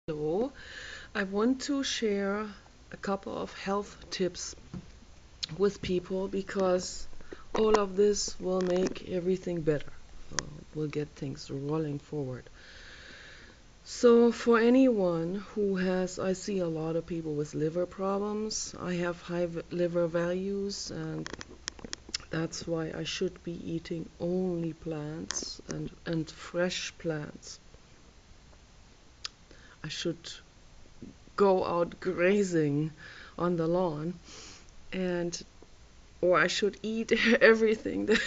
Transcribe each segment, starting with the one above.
Hello, I want to share a couple of health tips with people because all of this will make everything better. We'll get things rolling forward. So, for anyone who has, I see a lot of people with liver problems. I have high liver values, and that's why I should be eating only plants and fresh plants. I should go out grazing on the lawn and or I should eat everything that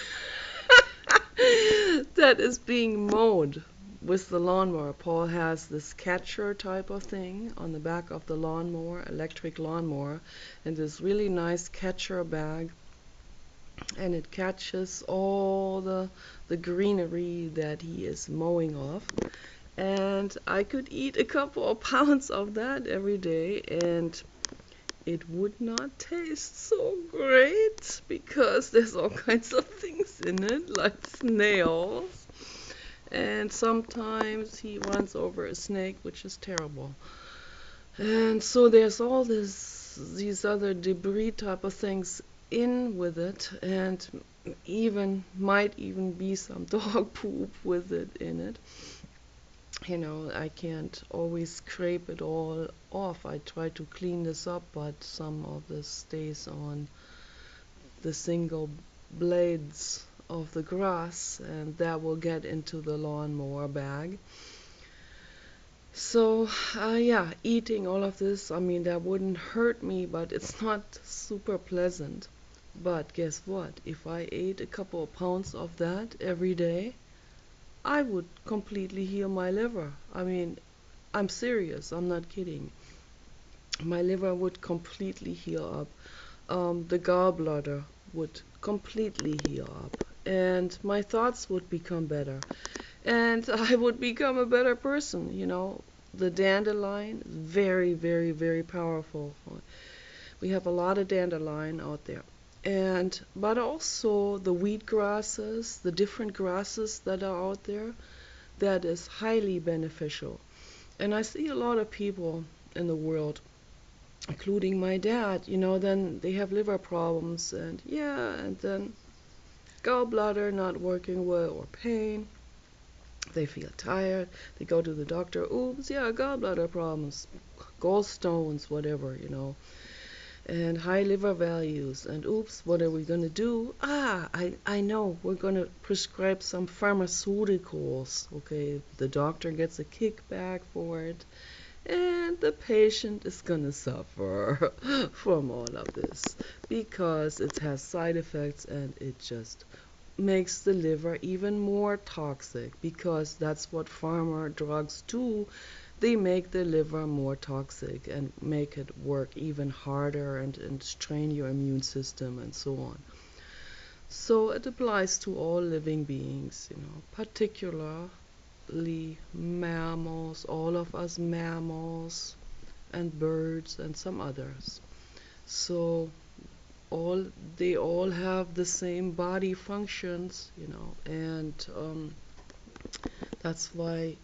that is being mowed with the lawnmower. Paul has this catcher type of thing on the back of the lawnmower, electric lawnmower, and this really nice catcher bag, and it catches all the greenery that he is mowing off. And I could eat a couple of pounds of that every day, and it would not taste so great because there's all kinds of things in it, like snails. And sometimes he runs over a snake, which is terrible. And so there's all these other debris type of things in with it, and even might even be some dog poop with it in it. I can't always scrape it all off. I try to clean this up, but some of this stays on the single blades of the grass, and that will get into the lawnmower bag. So, yeah, eating all of this, I mean, that wouldn't hurt me, but it's not super pleasant. But guess what? If I ate a couple of pounds of that every day, I would completely heal my liver. I mean, I'm serious, I'm not kidding. My liver would completely heal up. The gallbladder would completely heal up. And my thoughts would become better. And I would become a better person. The dandelion is very, very, very powerful. We have a lot of dandelion out there. But also the wheat grasses, the different grasses that are out there, that is highly beneficial. And I see a lot of people in the world, including my dad, then they have liver problems, and yeah, and then gallbladder not working well, or pain. They feel tired. They go to the doctor. Oops, yeah, gallbladder problems, gallstones, whatever. And high liver values. And oops, what are we going to do? I know. We're going to prescribe some pharmaceuticals. Okay, the doctor gets a kickback for it. And the patient is going to suffer from all of this because it has side effects, and it just makes the liver even more toxic, because that's what pharma drugs do. They make the liver more toxic and make it work even harder, and strain your immune system and so on. So it applies to all living beings, particularly mammals, all of us mammals, and birds, and some others. So all they all have the same body functions, and that's why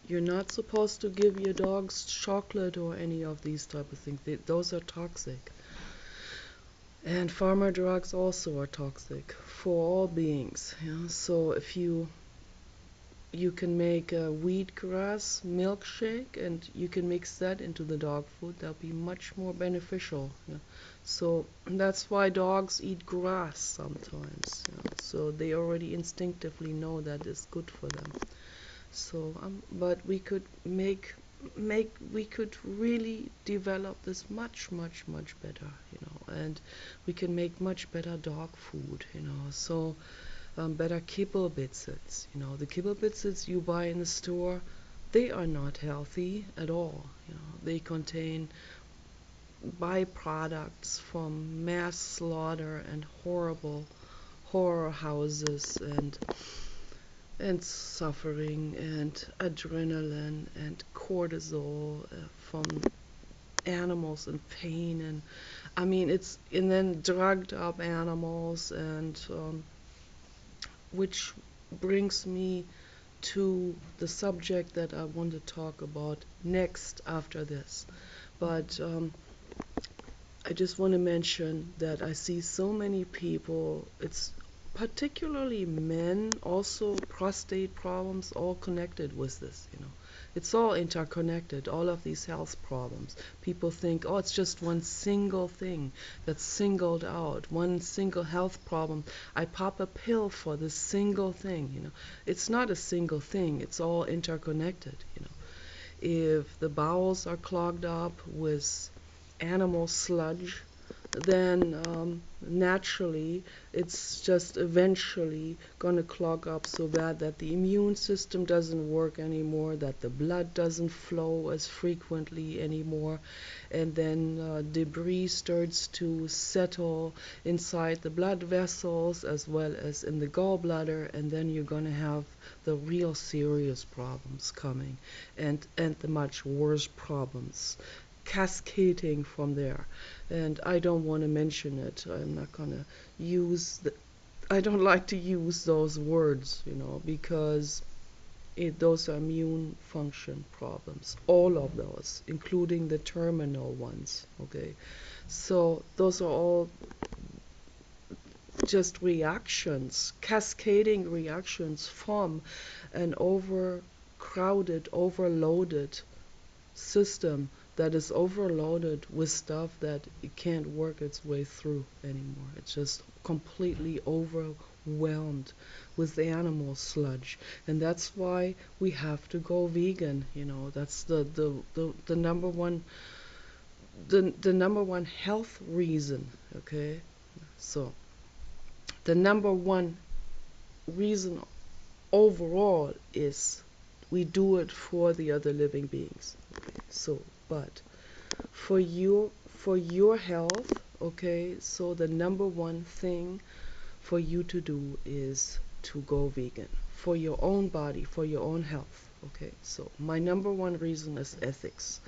you're not supposed to give your dogs chocolate or any of these type of things. Those are toxic. And pharma drugs also are toxic for all beings. So if you can make a wheatgrass milkshake, and you can mix that into the dog food, that'll be much more beneficial. So that's why dogs eat grass sometimes. So they already instinctively know that it's good for them. So, but we could really develop this much, much, much better, and we can make much better dog food. So better kibble bitsets. The kibble bitsets you buy in the store, they are not healthy at all. They contain byproducts from mass slaughter and horrible horror houses, and suffering, and adrenaline and cortisol from animals in pain, and I mean and then drugged up animals, and which brings me to the subject that I want to talk about next after this. But I just want to mention that I see so many people, it's particularly men, also prostate problems, all connected with this. It's all interconnected, all of these health problems. People think, oh, it's just one single thing that's singled out, one single health problem. I pop a pill for this single thing. It's not a single thing, it's all interconnected. If the bowels are clogged up with animal sludge, then naturally it's just eventually going to clog up so bad that the immune system doesn't work anymore, that the blood doesn't flow as frequently anymore, and then debris starts to settle inside the blood vessels as well as in the gallbladder, and then you're going to have the real serious problems coming, and the much worse problems cascading from there. And I don't want to mention it. I'm not going to I don't like to use those words, because those are immune function problems. All of those, including the terminal ones. Okay. So those are all just reactions, cascading reactions from an overcrowded, overloaded system that is overloaded with stuff that it can't work its way through anymore. It's just completely overwhelmed with the animal sludge. And that's why we have to go vegan. That's the number one health reason. Okay. So the number one reason overall is we do it for the other living beings. Okay. So but for your health, okay, so the number one thing for you to do is to go vegan for your own body, for your own health. Okay, so my number one reason is ethics.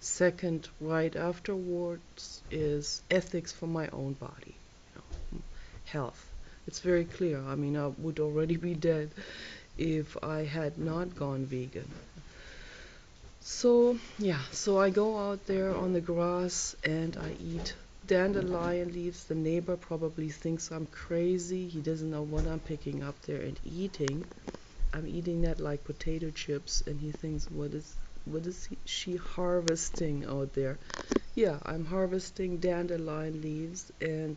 Second, right afterwards, is ethics for my own body, health. It's very clear. I mean, I would already be dead if I had not gone vegan. So, yeah, so I go out there on the grass and I eat dandelion leaves. The neighbor probably thinks I'm crazy. He doesn't know what I'm picking up there and eating. I'm eating that like potato chips, and he thinks, she harvesting out there? Yeah, I'm harvesting dandelion leaves, and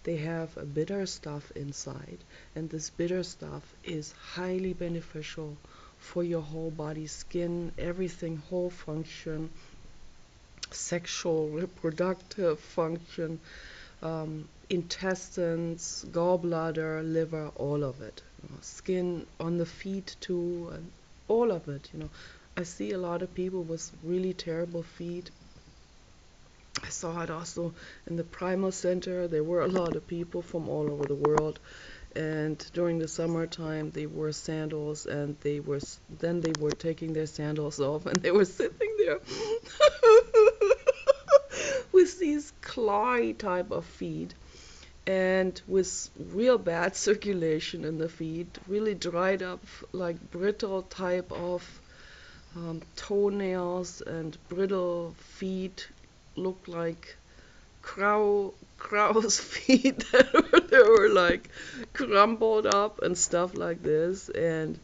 they have a bitter stuff inside, and this bitter stuff is highly beneficial for your whole body, skin, everything, whole function, sexual, reproductive function, intestines, gallbladder, liver, all of it. Skin on the feet too, and all of it. I see a lot of people with really terrible feet. I saw it also in the Primal Center. There were a lot of people from all over the world, and during the summertime they wore sandals, and then they were taking their sandals off, and they were sitting there with these clawy type of feet, and with real bad circulation in the feet, really dried up, like brittle type of toenails, and brittle feet, looked like crow's feet that were like crumpled up and stuff like this. And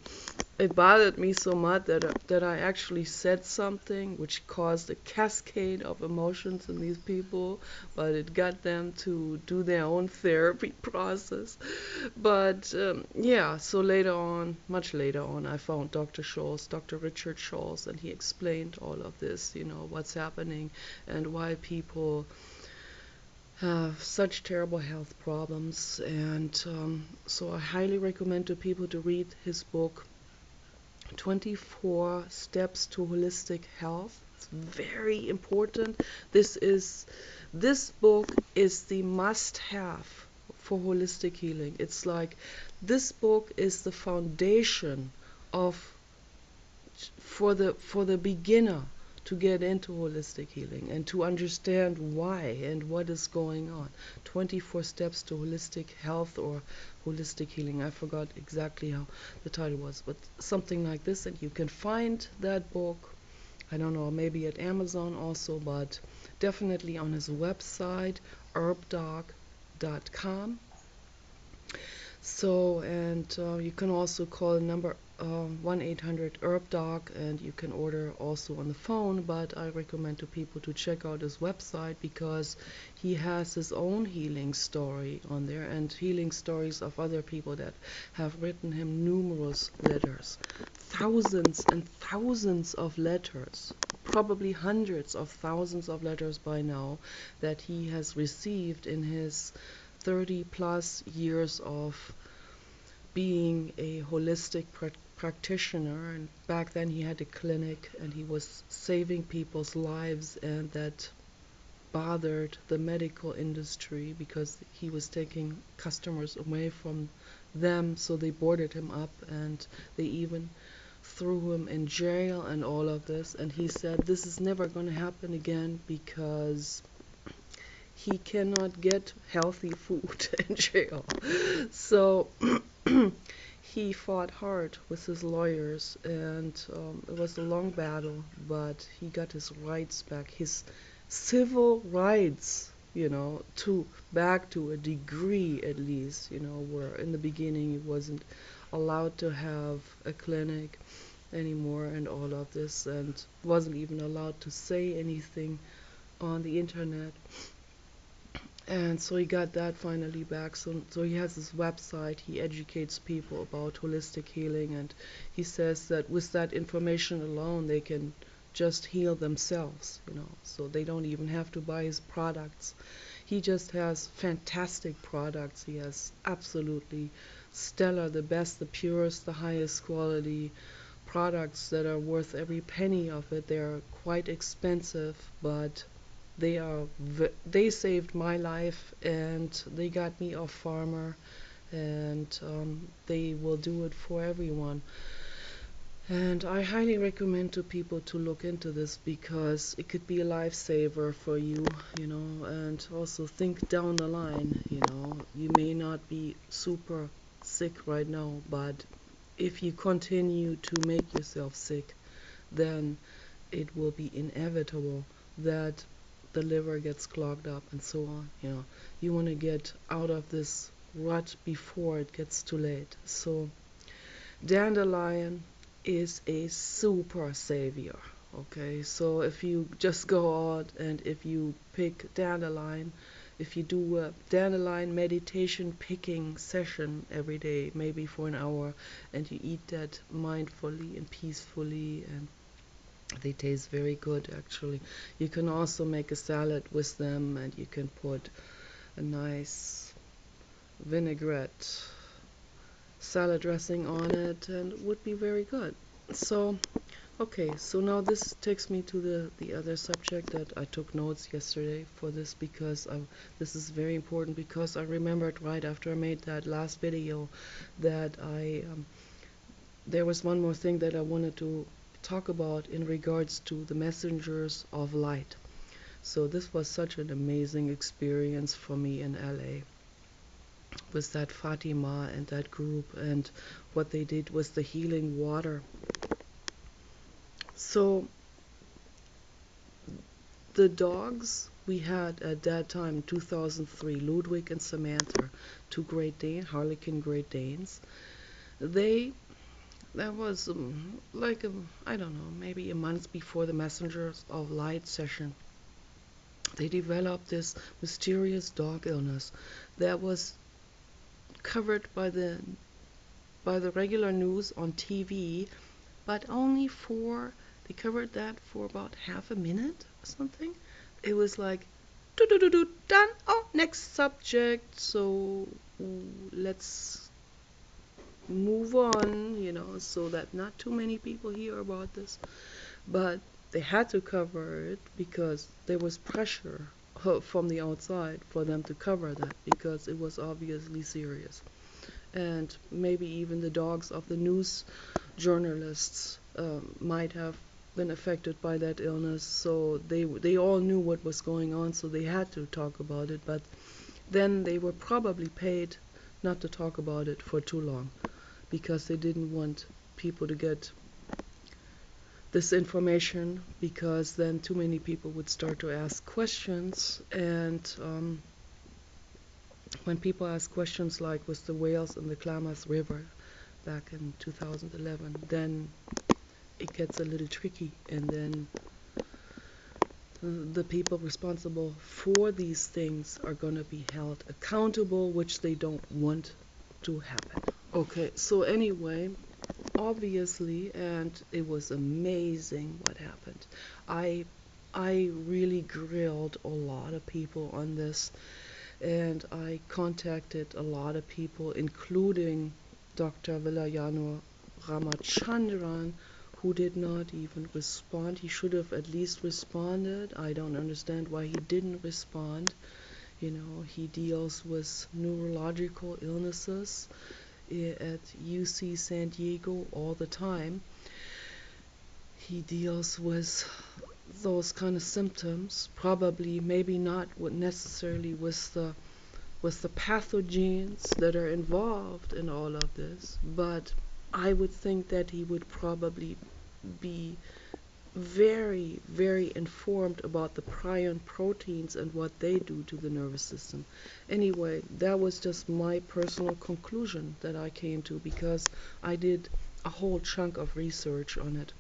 it bothered me so much that I actually said something which caused a cascade of emotions in these people, but it got them to do their own therapy process. But yeah, so later on, much later on, I found Dr. Richard Scholes, and he explained all of this, what's happening and why people have such terrible health problems. And so I highly recommend to people to read his book, 24 Steps to Holistic Health. It's very important. This book is the must-have for holistic healing. It's like this book is the foundation of for the beginner to get into holistic healing and to understand why and what is going on. 24 Steps to Holistic Health, or holistic healing. I forgot exactly how the title was, but something like this. And you can find that book, I don't know, maybe at Amazon also, but definitely on his website, herbdoc.com. So, and you can also call the number 1-800-HERB-DOC, and you can order also on the phone, but I recommend to people to check out his website because he has his own healing story on there and healing stories of other people that have written him numerous letters. Thousands and thousands of letters, probably hundreds of thousands of letters by now that he has received in his 30 plus years of being a holistic practitioner. And back then he had a clinic and he was saving people's lives, and that bothered the medical industry because he was taking customers away from them, so they boarded him up and they even threw him in jail and all of this. And he said this is never going to happen again because he cannot get healthy food in jail. So he fought hard with his lawyers, and it was a long battle, but he got his rights back, his civil rights, to back to a degree at least, where in the beginning he wasn't allowed to have a clinic anymore and all of this, and wasn't even allowed to say anything on the internet. And so he got that finally back. So he has this website. He educates people about holistic healing, and he says that with that information alone, they can just heal themselves, So they don't even have to buy his products. He just has fantastic products. He has absolutely stellar, the best, the purest, the highest quality products that are worth every penny of it. They're quite expensive, but they saved my life, and they got me off farmer, and they will do it for everyone. And I highly recommend to people to look into this because it could be a lifesaver for you, and also think down the line, you may not be super sick right now, but if you continue to make yourself sick, then it will be inevitable that the liver gets clogged up and so on. You want to get out of this rut before it gets too late. So Dandelion is a super savior. Okay, so if you just go out and if you pick dandelion, if you do a dandelion meditation picking session every day, maybe for an hour, and you eat that mindfully and peacefully, and they taste very good actually. You can also make a salad with them, and you can put a nice vinaigrette salad dressing on it, and it would be very good. So, okay, so now this takes me to the other subject that I took notes yesterday for this because this is very important because I remembered right after I made that last video that there was one more thing that I wanted to talk about in regards to the messengers of light. So this was such an amazing experience for me in LA with that Fatima and that group, and what they did was the healing water. So the dogs we had at that time, 2003, Ludwig and Samantha, two Great Dane, Harlequin Great Danes, that was I don't know, maybe a month before the Messengers of Light session. They developed this mysterious dog illness that was covered by the regular news on TV, but they covered that for about half a minute or something. It was like, done. Oh, next subject. So let's move on, so that not too many people hear about this. But they had to cover it because there was pressure from the outside for them to cover that because it was obviously serious. And maybe even the dogs of the news journalists might have been affected by that illness, so they all knew what was going on, so they had to talk about it. But then they were probably paid not to talk about it for too long because they didn't want people to get this information, because then too many people would start to ask questions. And when people ask questions like with the whales in the Klamath River back in 2011, then it gets a little tricky, and then the people responsible for these things are going to be held accountable, which they don't want to happen. Okay, so anyway, obviously, and it was amazing what happened. I I really grilled a lot of people on this, and I contacted a lot of people, including Dr. Vilayano Ramachandran, who did not even respond. He should have at least responded. I don't understand why he didn't respond. You know, he deals with neurological illnesses at UC San Diego all the time. He deals with those kind of symptoms, probably maybe not necessarily with the pathogens that are involved in all of this, but I would think that he would probably be very, very informed about the prion proteins and what they do to the nervous system. Anyway, that was just my personal conclusion that I came to because I did a whole chunk of research on it.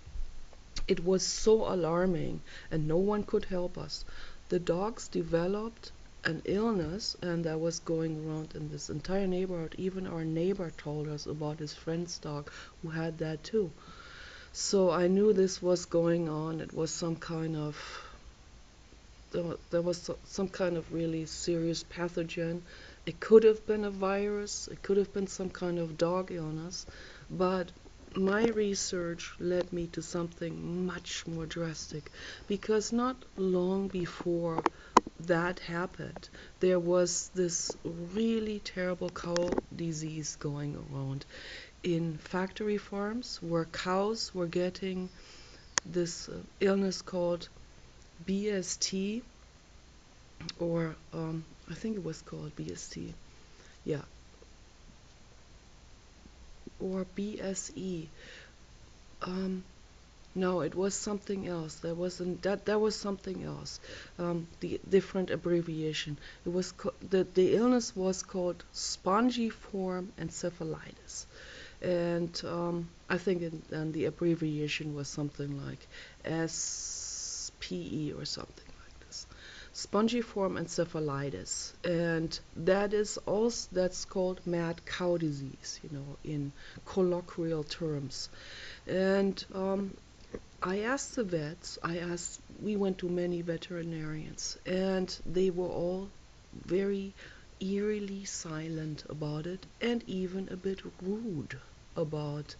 It was so alarming, and no one could help us. The dogs developed an illness, and that was going around in this entire neighborhood. Even our neighbor told us about his friend's dog who had that too. So I knew this was going on. It was some kind of there was some kind of really serious pathogen. It could have been a virus. It could have been some kind of dog illness, but my research led me to something much more drastic, because not long before that happened, there was this really terrible cow disease going around in factory farms where cows were getting this illness called BST, or I think it was called BST, yeah, or BSE. Um, no, it was something else. There wasn't that. That was something else. The different abbreviation. It was the illness was called spongiform encephalitis, and I think and the abbreviation was something like SPE or something like this. Spongiform encephalitis, and that is also that's called mad cow disease, you know, in colloquial terms. And I asked the vets. We went to many veterinarians, and they were all very eerily silent about it, and even a bit rude about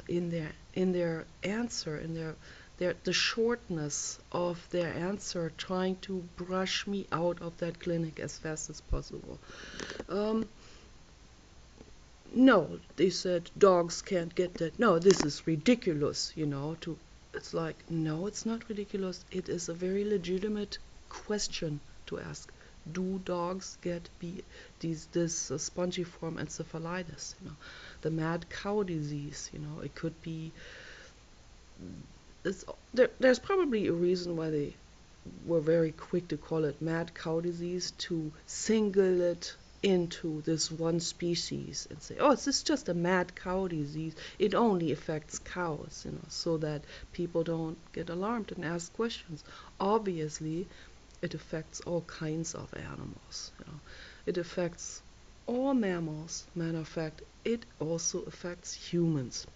in their answer, in their the shortness of their answer, trying to brush me out of that clinic as fast as possible. Um, no, they said dogs can't get that. No, this is ridiculous, you know. It's like, no, it's not ridiculous. It is a very legitimate question to ask. Do dogs get this spongiform encephalitis? You know, the mad cow disease. You know, it could be. There's probably a reason why they were very quick to call it mad cow disease, to single it into this one species and say, oh, this is just a mad cow disease. It only affects cows, you know, so that people don't get alarmed and ask questions. Obviously, it affects all kinds of animals. You know, it affects all mammals. Matter of fact, it also affects humans.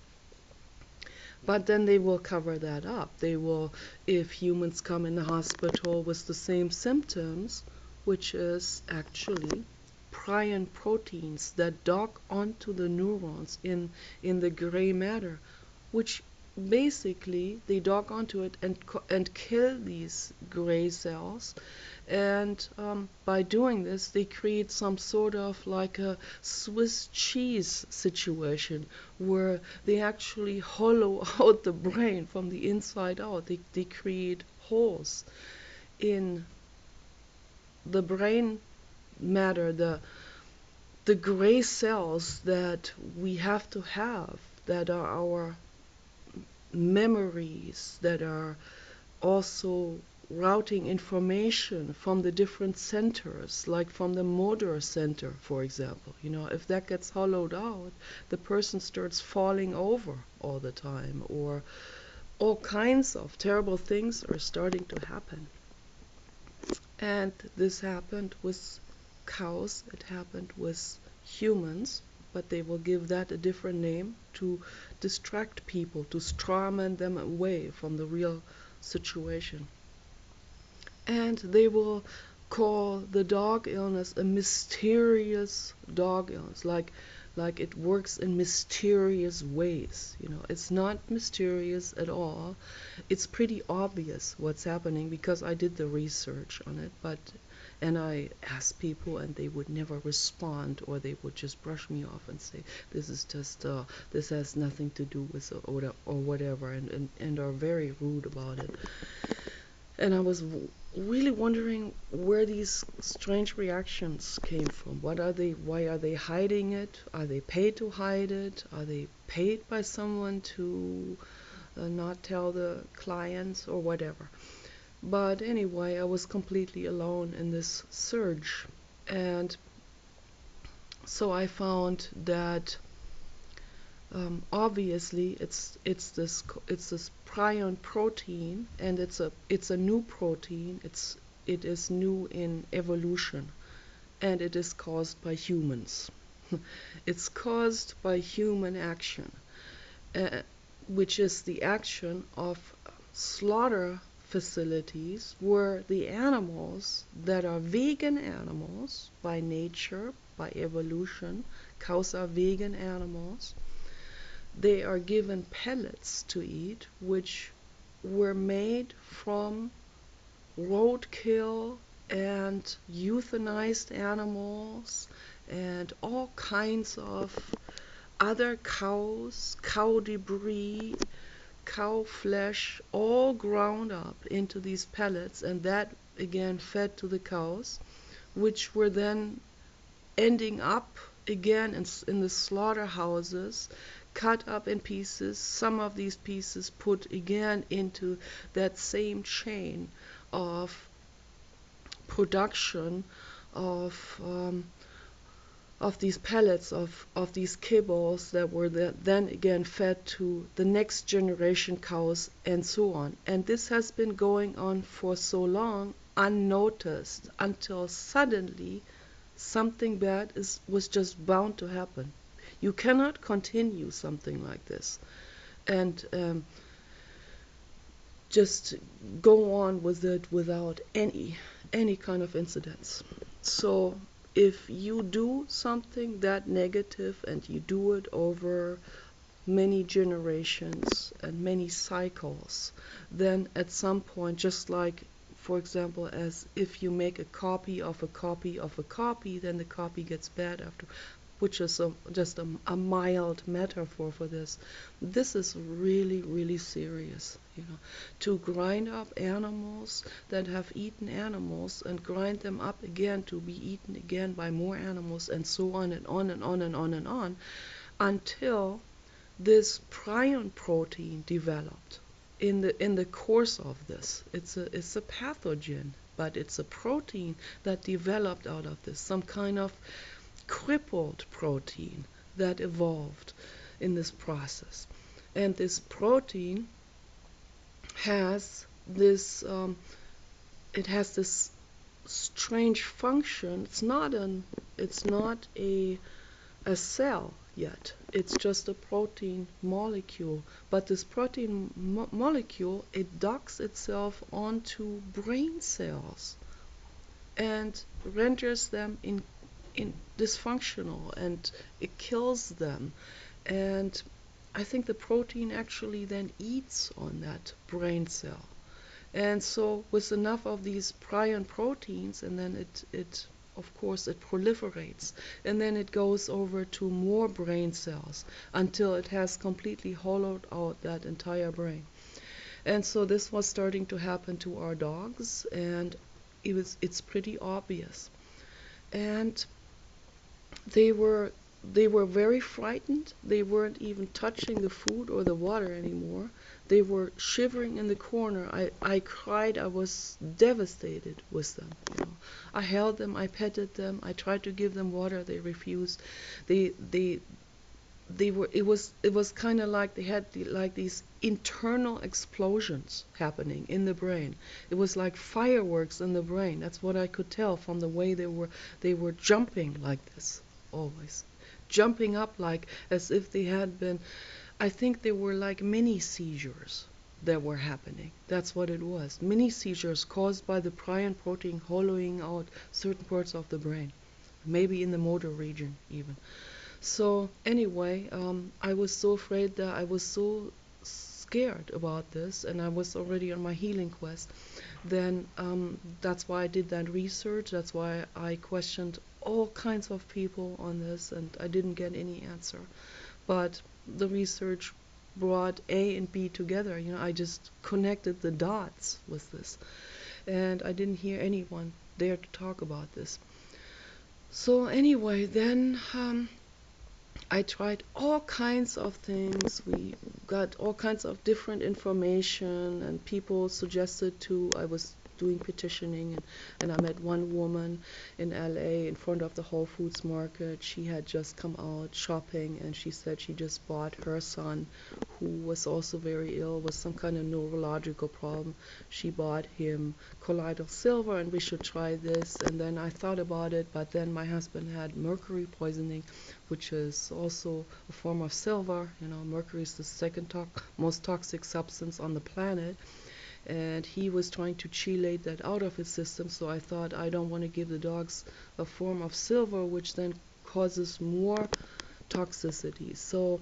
But then they will cover that up. They will, if humans come in the hospital with the same symptoms, which is actually prion proteins that dock onto the neurons in the gray matter, which basically they dock onto it and kill these gray cells. And by doing this, they create some sort of like a Swiss cheese situation where they actually hollow out the brain from the inside out. They create holes in the brain matter, the gray cells that we have to have, that are our memories, that are also routing information from the different centers, like from the motor center, for example. If that gets hollowed out, the person starts falling over all the time, or all kinds of terrible things are starting to happen. And this happened with cows, it happened with humans, but they will give that a different name to distract people, to strawman them away from the real situation. And they will call the dog illness a mysterious dog illness, like it works in mysterious ways. It's not mysterious at all. It's pretty obvious what's happening because I did the research on it, and I asked people and they would never respond, or they would just brush me off and say this is just this has nothing to do with or whatever, and are very rude about it. And I was really wondering where these strange reactions came from. What are they? Why are they hiding it? Are they paid to hide it? Are they paid by someone to not tell the clients or whatever? But anyway, I was completely alone in this search. And so I found that obviously it's this prion protein, and it's a new protein. It is new in evolution, and it is caused by humans. It's caused by human action, uh, which is the action of slaughter facilities where the animals that are vegan animals by nature, by evolution, cows are vegan animals, they are given pellets to eat, which were made from roadkill and euthanized animals and all kinds of other cows, cow debris, cow flesh, all ground up into these pellets, and that again fed to the cows, which were then ending up again in the slaughterhouses, cut up in pieces, some of these pieces put again into that same chain of production of these pellets, of these kibbles that were then again fed to the next generation cows, and so on. And this has been going on for so long, unnoticed, until suddenly something bad was just bound to happen. You cannot continue something like this and just go on with it without any kind of incidents. So if you do something that negative and you do it over many generations and many cycles, then at some point, just like, for example, as if you make a copy of a copy of a copy, then the copy gets bad after, which is just a mild metaphor for this. This is really, really serious, to grind up animals that have eaten animals and grind them up again to be eaten again by more animals, and so on and on and on and on and on, until this prion protein developed in the course of this. It's a pathogen, but it's a protein that developed out of this, some kind of crippled protein that evolved in this process. And this protein has this it has this strange function. It's not a cell yet. It's just a protein molecule. But this protein molecule, it docks itself onto brain cells and renders them in dysfunctional, and it kills them. And I think the protein actually then eats on that brain cell. And so with enough of these prion proteins, and then it of course it proliferates, and then it goes over to more brain cells until it has completely hollowed out that entire brain. And so this was starting to happen to our dogs, and it's pretty obvious. And they were they were very frightened. They weren't even touching the food or the water anymore. They were shivering in the corner. I cried. I was devastated with them. I held them. I petted them. I tried to give them water. They refused. They they they were. It was kind of like they had like these internal explosions happening in the brain. It was like fireworks in the brain. That's what I could tell from the way they were jumping like this always, jumping up like as if they had been. I think they were like mini seizures that were happening. That's what it was. Mini seizures caused by the prion protein hollowing out certain parts of the brain, maybe in the motor region even. So anyway, I was so afraid, that I was so scared about this, and I was already on my healing quest. Then that's why I did that research. That's why I questioned all kinds of people on this, and I didn't get any answer. But the research brought A and B together. I just connected the dots with this, and I didn't hear anyone dare to talk about this. So anyway, then I tried all kinds of things. We got all kinds of different information, and people suggested to. I was doing petitioning, and I met one woman in LA in front of the Whole Foods market. She had just come out shopping, and she said she just bought her son, who was also very ill with some kind of neurological problem. She bought him colloidal silver, and we should try this. And then I thought about it, but then my husband had mercury poisoning, which is also a form of silver. Mercury is the second most toxic substance on the planet, and he was trying to chelate that out of his system. So I thought, I don't want to give the dogs a form of silver, which then causes more toxicity. So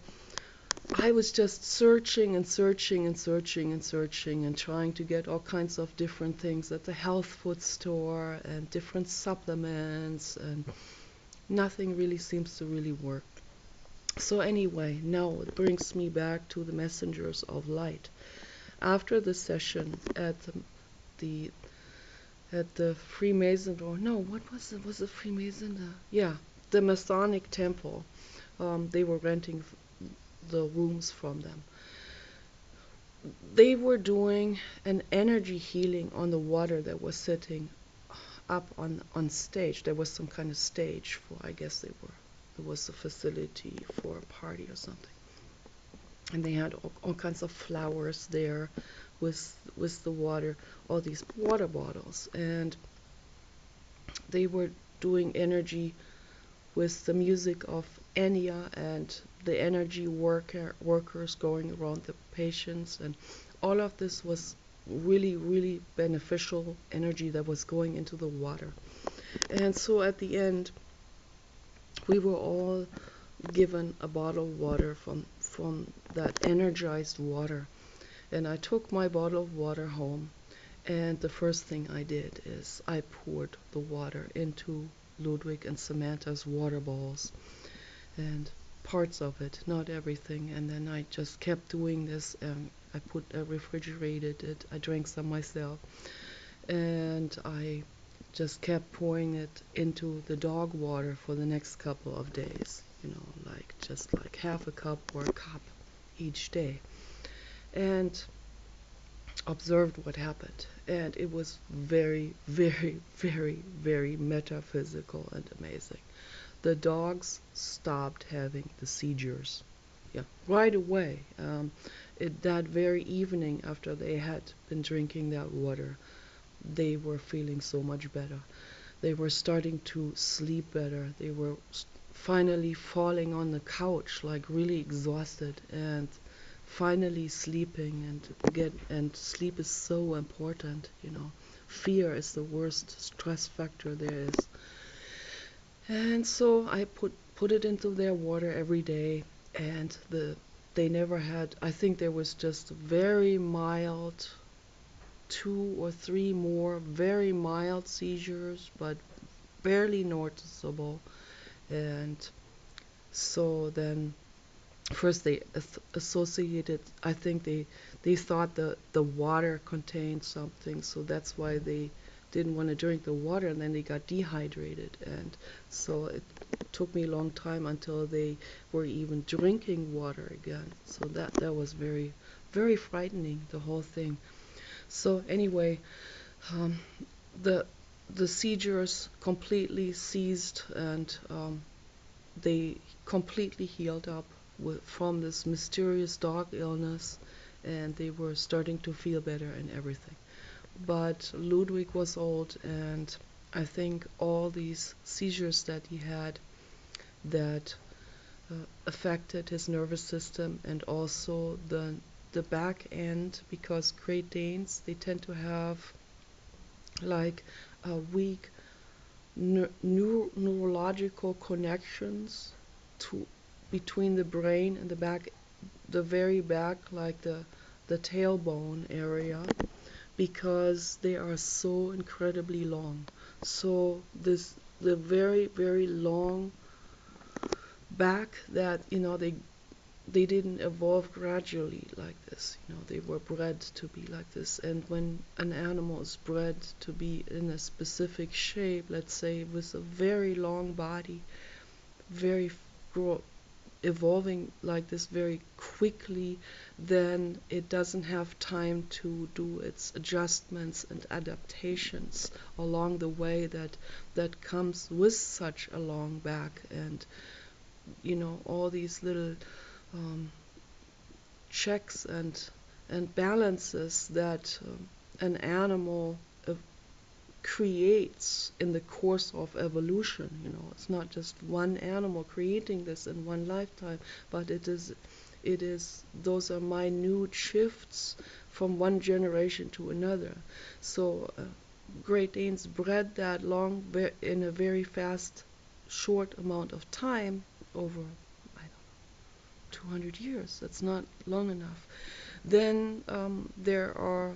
I was just searching and searching and searching and searching and trying to get all kinds of different things at the health food store and different supplements, and nothing really seems to really work. So anyway, now it brings me back to the messengers of light. After the session the at the Freemason, or no, what was it? Was it Freemason? Yeah, the Masonic temple. They were renting the rooms from them. They were doing an energy healing on the water that was sitting up on stage. There was some kind of stage for, I guess it was a facility for a party or something. And they had all kinds of flowers there with the water, all these water bottles, and they were doing energy with the music of Enya and the energy workers going around the patients, and all of this was really, really beneficial energy that was going into the water. And so at the end, we were all given a bottle of water from that energized water. And I took my bottle of water home, and the first thing I did is I poured the water into Ludwig and Samantha's water bowls, and parts of it, not everything. And then I just kept doing this, and I refrigerated it. I drank some myself, and I just kept pouring it into the dog water for the next couple of days. Like just like half a cup or a cup each day, and observed what happened. And it was very, very, very, very metaphysical and amazing. The dogs stopped having the seizures. Yeah, right away. That very evening, after they had been drinking that water, they were feeling so much better. They were starting to sleep better. They were finally falling on the couch, like really exhausted, and finally sleeping. And sleep is so important. Fear is the worst stress factor there is. And so I put it into their water every day, and they never had. I think there was just very mild, 2 or 3 more very mild seizures, but barely noticeable. And so then first they associated, I think they thought the water contained something, so that's why they didn't want to drink the water, and then they got dehydrated. And so it took me a long time until they were even drinking water again. So that was very, very frightening, the whole thing. So anyway, um, the the seizures completely ceased, and they completely healed up from this mysterious dog illness, and they were starting to feel better and everything. But Ludwig was old, and I think all these seizures that he had that affected his nervous system, and also the back end, because Great Danes, they tend to have like a weak neurological connections to between the brain and the back, the very back, like the tailbone area, because they are so incredibly long. So this the very, very long back, that they didn't evolve gradually like this. They were bred to be like this. And when an animal is bred to be in a specific shape, let's say with a very long body, very evolving like this very quickly, then it doesn't have time to do its adjustments and adaptations along the way that comes with such a long back, and all these little um, checks and balances that an animal creates in the course of evolution. It's not just one animal creating this in one lifetime, but it is those are minute shifts from one generation to another. So Great Danes bred that long in a very fast, short amount of time, over, I don't know, 200 years. That's not long enough. Then there are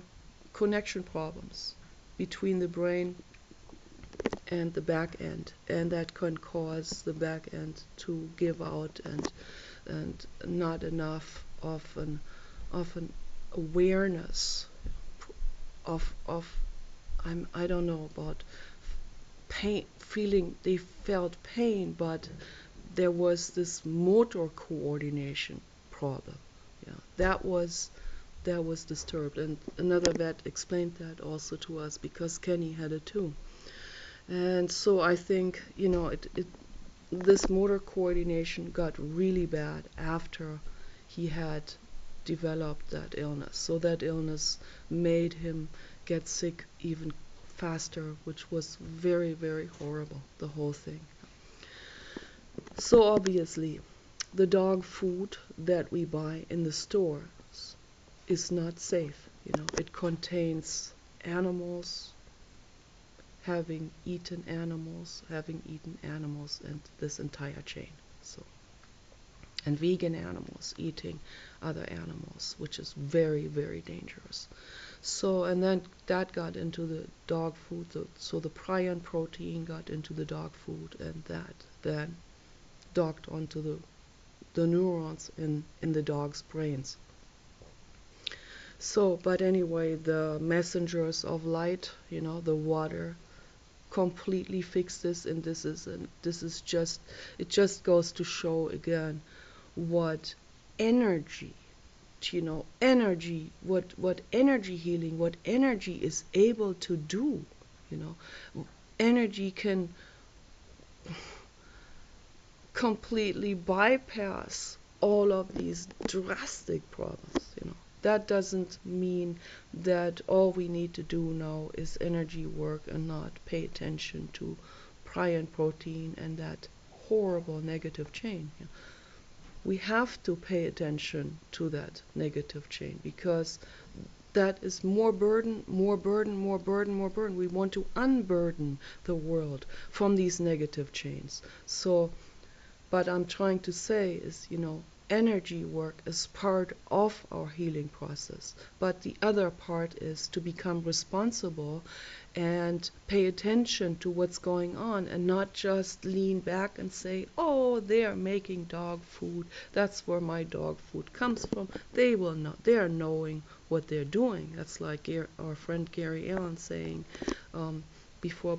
connection problems between the brain and the back end, and that can cause the back end to give out, and not enough of an awareness of I don't know about pain, feeling they felt pain, but there was this motor coordination problem. Yeah, that was disturbed, and another vet explained that also to us, because Kenny had it too. And so I think, this motor coordination got really bad after he had developed that illness. So that illness made him get sick even faster, which was very, very horrible, the whole thing. So obviously, the dog food that we buy in the stores is not safe. It contains animals having eaten animals, and this entire chain. So, and vegan animals eating other animals, which is very, very dangerous. So, and then that got into the dog food. So the prion protein got into the dog food, and that then docked onto the neurons in the dog's brains. So, but anyway, the messengers of light, the water, completely fix this, and this is just, it just goes to show again what energy, what energy healing, what energy is able to do. you know Energy can completely bypass all of these drastic problems. That doesn't mean that all we need to do now is energy work and not pay attention to prion protein and that horrible negative chain. We have to pay attention to that negative chain, because that is more burden, more burden, more burden, more burden. We want to unburden the world from these negative chains. So, but I'm trying to say is, energy work is part of our healing process. But the other part is to become responsible and pay attention to what's going on, and not just lean back and say, oh, they're making dog food. That's where my dog food comes from. They will not. They are knowing what they're doing. That's like our friend Gary Allen saying, before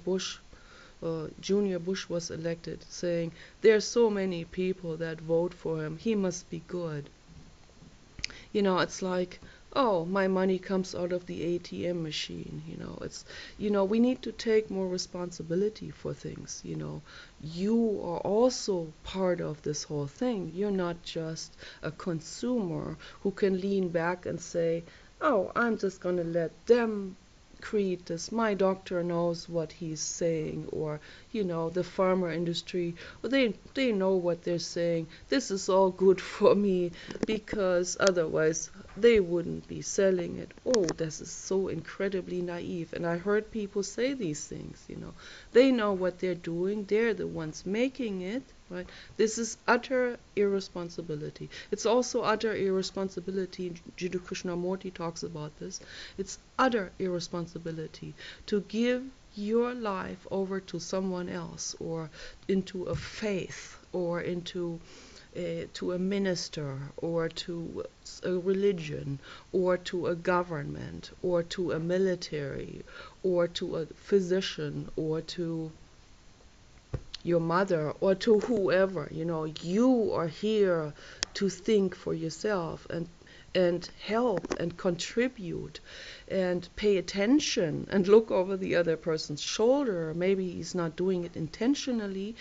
Junior Bush was elected, saying, "There's so many people that vote for him. He must be good." It's like, oh, my money comes out of the ATM machine. We need to take more responsibility for things. You are also part of this whole thing. You're not just a consumer who can lean back and say, oh, I'm just going to let them create this. My doctor knows what he's saying, or the pharma industry, they know what they're saying. This is all good for me because otherwise they wouldn't be selling it. Oh, this is so incredibly naive. And I heard people say these things. They know what they're doing. They're the ones making it, right? This is utter irresponsibility. It's also utter irresponsibility. Jiddu Krishnamurti talks about this. It's utter irresponsibility to give your life over to someone else, or into a faith, or into to a minister, or to a religion, or to a government, or to a military, or to a physician, or to your mother, or to whoever. You are here to think for yourself, and help and contribute and pay attention and look over the other person's shoulder. Maybe he's not doing it intentionally.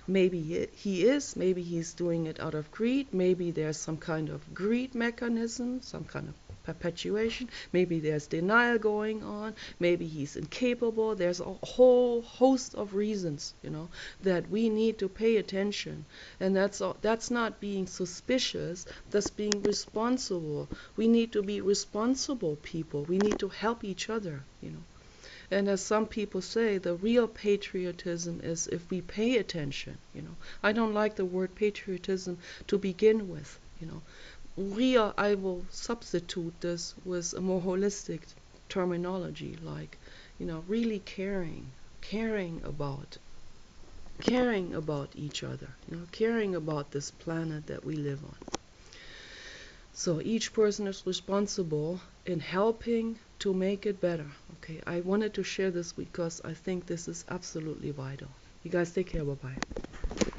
Maybe he is. Maybe he's doing it out of greed. Maybe there's some kind of greed mechanism, some kind of perpetuation. Maybe there's denial going on. Maybe he's incapable. There's a whole host of reasons, that we need to pay attention. And that's not being suspicious. That's being responsible. We need to be responsible people. We need to help each other. And as some people say, the real patriotism is if we pay attention. I don't like the word patriotism to begin with. Real, I will substitute this with a more holistic terminology, like, really caring about each other, caring about this planet that we live on. So each person is responsible in helping to make it better. Okay, I wanted to share this because I think this is absolutely vital. You guys take care. Bye-bye.